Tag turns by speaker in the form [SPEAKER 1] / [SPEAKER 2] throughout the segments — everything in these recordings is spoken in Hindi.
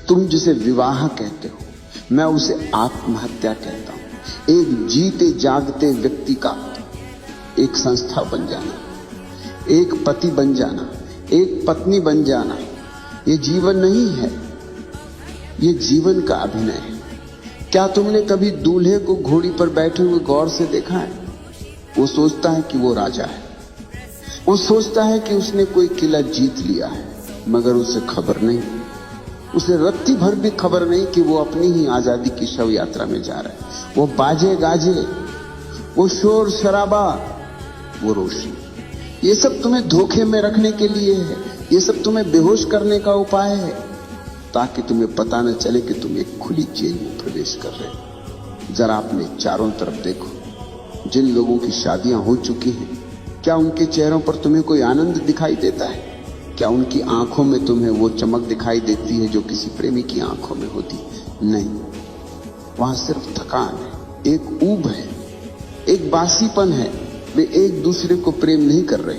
[SPEAKER 1] तुम जिसे विवाह कहते हो, मैं उसे आत्महत्या कहता हूं। एक जीते जागते व्यक्ति का एक संस्था बन जाना, एक पति बन जाना, एक पत्नी बन जाना, ये जीवन नहीं है, ये जीवन का अभिनय है। क्या तुमने कभी दूल्हे को घोड़ी पर बैठे हुए गौर से देखा है? वो सोचता है कि वो राजा है, वो सोचता है कि उसने कोई किला जीत लिया है, मगर उसे खबर नहीं, उसे रत्ती भर भी खबर नहीं कि वो अपनी ही आजादी की शव यात्रा में जा रहा है। वो बाजे गाजे, वो शोर शराबा, वो रोशनी, ये सब तुम्हें धोखे में रखने के लिए है, ये सब तुम्हें बेहोश करने का उपाय है, ताकि तुम्हें पता न चले कि तुम एक खुली जेल में प्रवेश कर रहे हो। जरा अपने चारों तरफ देखो, जिन लोगों की शादियां हो चुकी हैं, क्या उनके चेहरों पर तुम्हें कोई आनंद दिखाई देता है? क्या उनकी आंखों में तुम्हें वो चमक दिखाई देती है जो किसी प्रेमी की आंखों में होती? नहीं, वहां सिर्फ थकान है, एक ऊब है, एक बासीपन है। वे एक दूसरे को प्रेम नहीं कर रहे,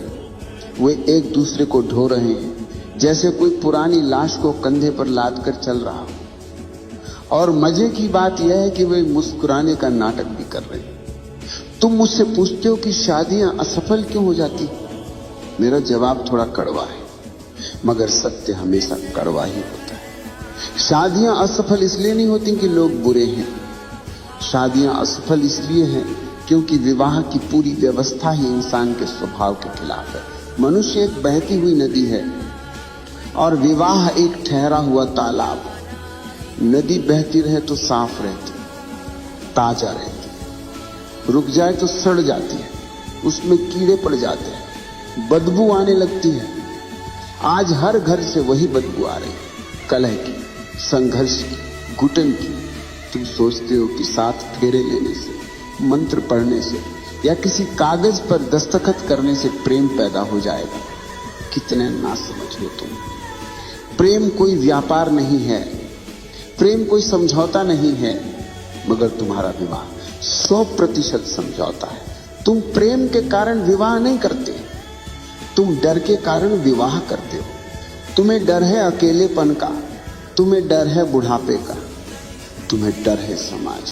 [SPEAKER 1] वे एक दूसरे को ढो रहे हैं, जैसे कोई पुरानी लाश को कंधे पर लाद कर चल रहा हो। और मजे की बात यह है कि वे मुस्कुराने का नाटक भी कर रहे हैं। तुम मुझसे पूछते हो कि शादियां असफल क्यों हो जाती? मेरा जवाब थोड़ा कड़वा है, मगर सत्य हमेशा कड़वा ही होता है। शादियां असफल इसलिए नहीं होती कि लोग बुरे हैं, शादियां असफल इसलिए हैं क्योंकि विवाह की पूरी व्यवस्था ही इंसान के स्वभाव के खिलाफ है। मनुष्य एक बहती हुई नदी है और विवाह एक ठहरा हुआ तालाब। नदी बहती रहे तो साफ रहती, ताजा रहती, रुक जाए तो सड़ जाती है, उसमें कीड़े पड़ जाते हैं, बदबू आने लगती है। आज हर घर से वही बदबू आ रही है, कलह की, संघर्ष की, घुटन की। तुम सोचते हो कि 7 फेरे लेने से, मंत्र पढ़ने से या किसी कागज पर दस्तखत करने से प्रेम पैदा हो जाएगा। कितने नासमझ हो तुम। प्रेम कोई व्यापार नहीं है, प्रेम कोई समझौता नहीं है, मगर तुम्हारा विवाह 100% समझौता है। तुम प्रेम के कारण विवाह नहीं करते, तुम डर के कारण विवाह करते हो। तुम्हें डर है अकेलेपन का, तुम्हें डर है बुढ़ापे का, तुम्हें डर है समाज